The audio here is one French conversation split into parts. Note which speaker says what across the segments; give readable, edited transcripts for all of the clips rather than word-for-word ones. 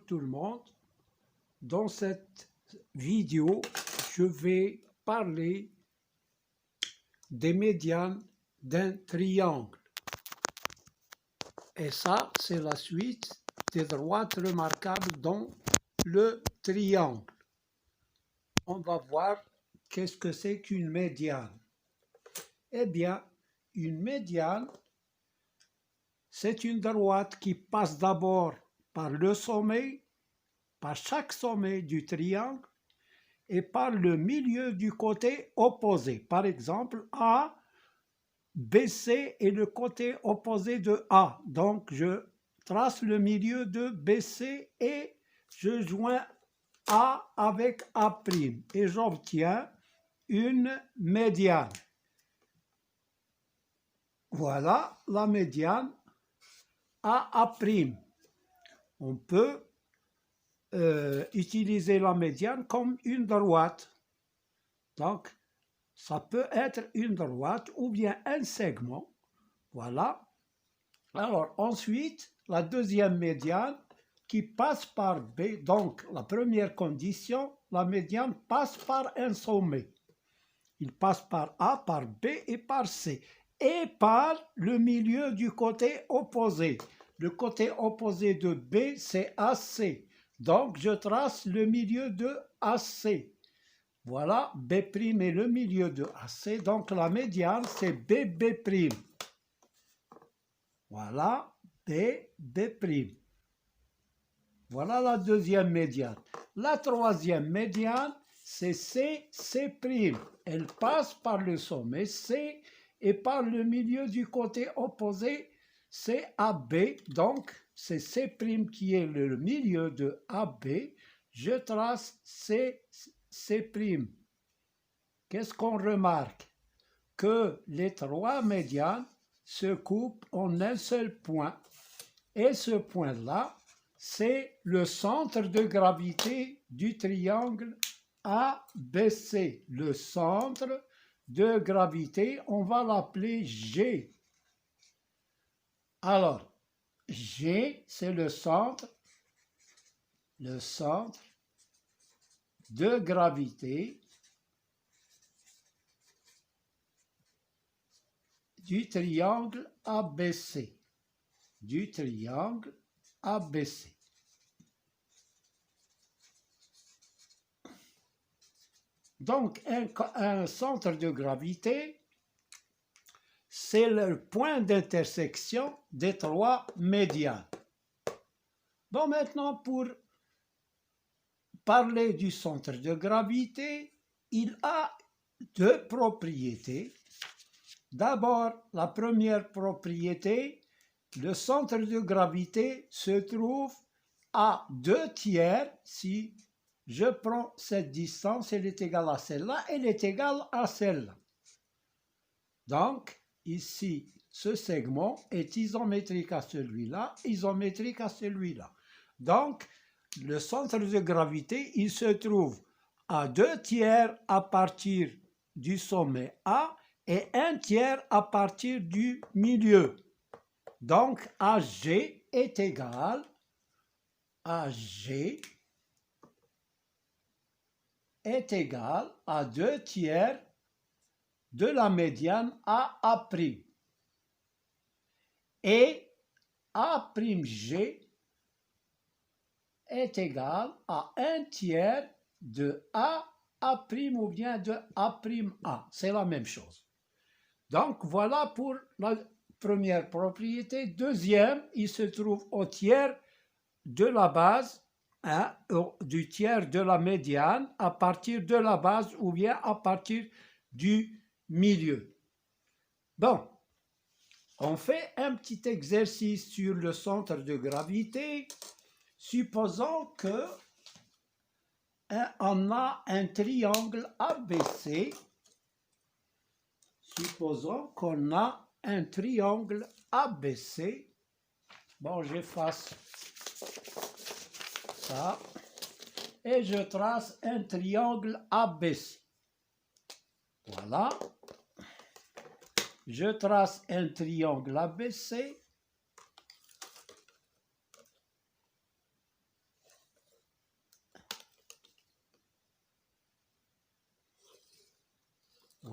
Speaker 1: tout le monde. Dans cette vidéo, je vais parler des médianes d'un triangle. Et ça, c'est la suite des droites remarquables dans le triangle. On va voir qu'est-ce que c'est qu'une médiane. Eh bien, une médiane, c'est une droite qui passe d'abord par le sommet, par chaque sommet du triangle et par le milieu du côté opposé. Par exemple, A, BC est le côté opposé de A. Donc, je trace le milieu de BC et je joins A avec A' et j'obtiens une médiane. Voilà la médiane AA'. On peut utiliser la médiane comme une droite. Donc, ça peut être une droite ou bien un segment. Voilà. Alors, ensuite, la deuxième médiane qui passe par B. Donc, la première condition, la médiane passe par un sommet. Il passe par A, par B et par C. Et par le milieu du côté opposé. Le côté opposé de B, c'est AC. Donc, je trace le milieu de AC. Voilà, B' est le milieu de AC. Donc, la médiane, c'est BB'. Voilà, BB'. Voilà la deuxième médiane. La troisième médiane, c'est CC'. Elle passe par le sommet C et par le milieu du côté opposé, c'est AB. Donc, c'est C' qui est le milieu de AB. Je trace C'. Qu'est-ce qu'on remarque? Que les trois médianes se coupent en un seul point. Et ce point-là, c'est le centre de gravité du triangle ABC. Le centre de gravité, on va l'appeler G. Alors, G, c'est le centre de gravité du triangle ABC. Donc, un centre de gravité, c'est le point d'intersection des trois médianes. Bon, maintenant, pour parler du centre de gravité, il a deux propriétés. D'abord, la première propriété, le centre de gravité se trouve à 2/3. Si je prends cette distance, elle est égale à celle-là, elle est égale à celle-là. Donc, ici, ce segment est isométrique à celui-là, isométrique à celui-là. Donc, le centre de gravité, il se trouve à 2/3 à partir du sommet A et 1/3 à partir du milieu. Donc, AG est égal à 2/3 de la médiane AA'. Et A'G est égal à 1/3 de AA' ou bien de A'A. C'est la même chose. Donc, voilà pour la première propriété. Deuxième, il se trouve au tiers de la base, du tiers de la médiane, à partir de la base ou bien à partir du milieu. Bon, on fait un petit exercice sur le centre de gravité. Supposons que on a un triangle ABC. Supposons qu'on a un triangle ABC. Bon, j'efface ça. Et je trace un triangle ABC. Voilà. Je trace un triangle ABC.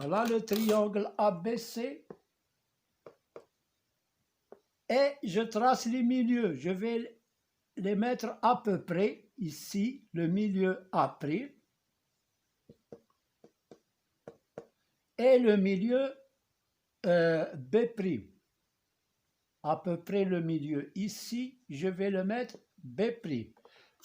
Speaker 1: Voilà le triangle ABC. Et je trace les milieux. Je vais les mettre à peu près ici, le milieu A'. Et le milieu B'. À peu près le milieu ici, je vais le mettre B'.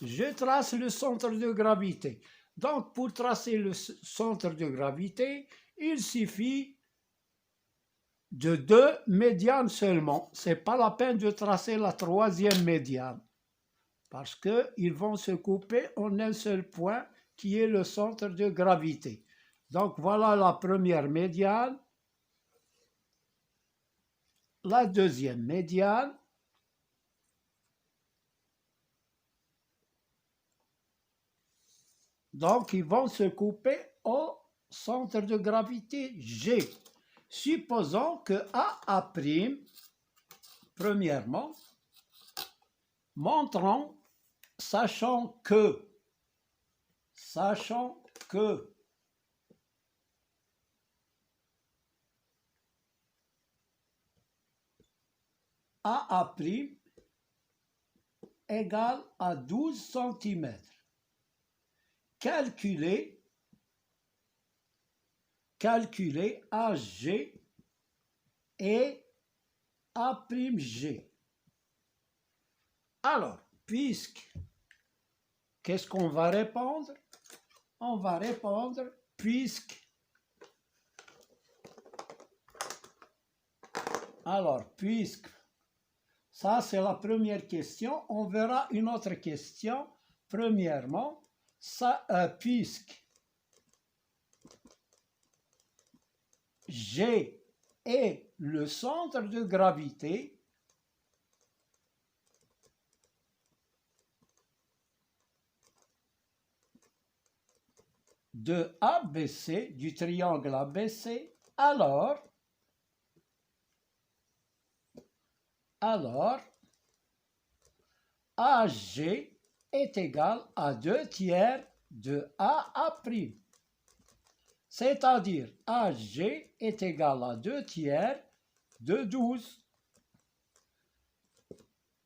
Speaker 1: Je trace le centre de gravité. Donc, pour tracer le centre de gravité, il suffit de 2 médianes seulement. Ce n'est pas la peine de tracer la troisième médiane, parce qu'ils vont se couper en un seul point, qui est le centre de gravité. Donc, voilà la première médiane, la deuxième médiane, donc ils vont se couper au centre de gravité G. Supposons que AA', premièrement, montrons, sachant que AA' égale à 12 cm. Calculez AG et A'G. Alors, qu'est-ce qu'on va répondre? On va répondre puisque. Alors, puisque. Ça, c'est la première question. On verra une autre question. Premièrement, puisque G est le centre de gravité de ABC, du triangle ABC, alors AG est égal à 2 tiers de AA'. C'est-à-dire AG est égal à 2 tiers de 12.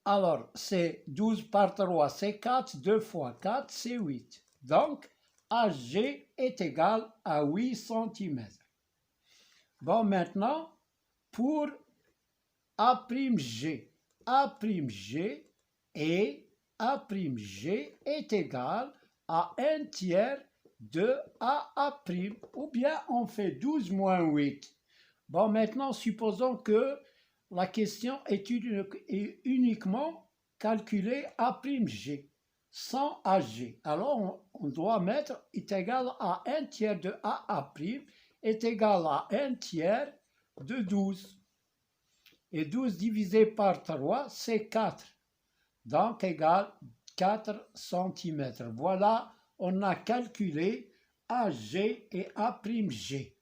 Speaker 1: Alors, c'est 12 par 3, c'est 4, 2 fois 4, c'est 8. Donc, AG est égal à 8 cm. Bon, maintenant, pour A'G. A'G est égal à 1 tiers de AA', ou bien on fait 12 moins 8. Bon, maintenant, supposons que la question est uniquement calculer A'G, sans AG. Alors, on doit mettre est égal à 1 tiers de AA' est égal à 1 tiers de 12. Et 12 divisé par 3, c'est 4. Donc, égale 4 cm. Voilà, on a calculé AG et A'G.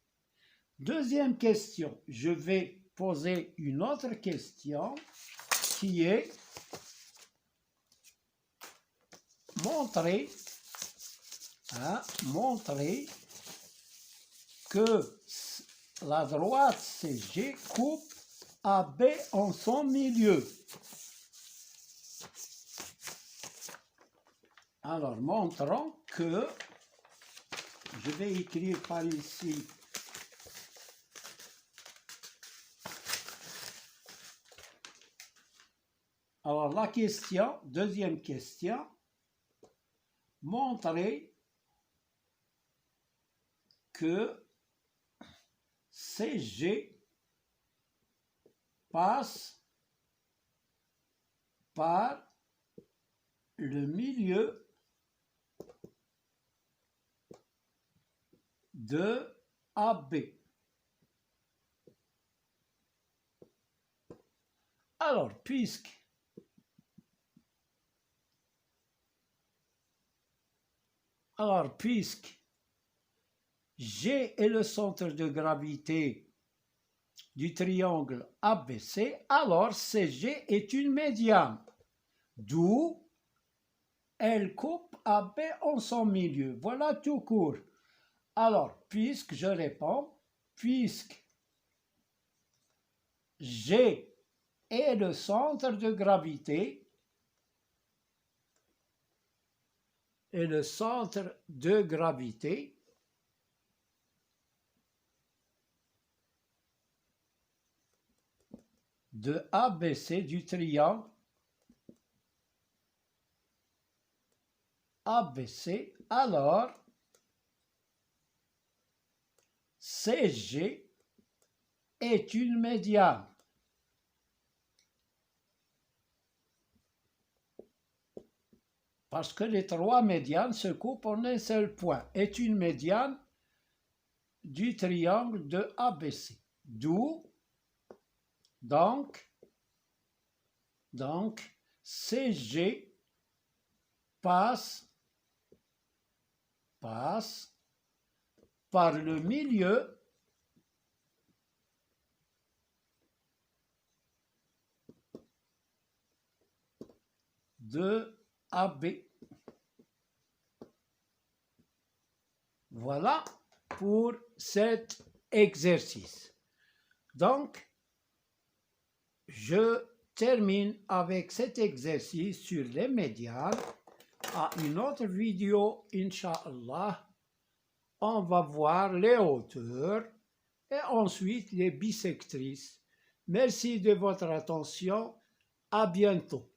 Speaker 1: Deuxième question, je vais poser une autre question qui est montrer que la droite CG coupe AB en son milieu. Alors, montrons que, je vais écrire par ici, alors la question, deuxième question, montrer que CG passe par le milieu de AB. Alors, puisque G est le centre de gravité du triangle ABC, alors CG est une médiane, d'où elle coupe AB en son milieu. Voilà tout court. Alors, puisque je réponds, puisque G est le centre de gravité, de ABC du triangle ABC, alors CG est une médiane. Parce que les trois médianes se coupent en un seul point, est une médiane du triangle de ABC. D'où, donc, CG passe par le milieu de AB. Voilà pour cet exercice. Donc, je termine avec cet exercice sur les médianes. À une autre vidéo, Inch'Allah, on va voir les hauteurs et ensuite les bissectrices. Merci de votre attention. À bientôt.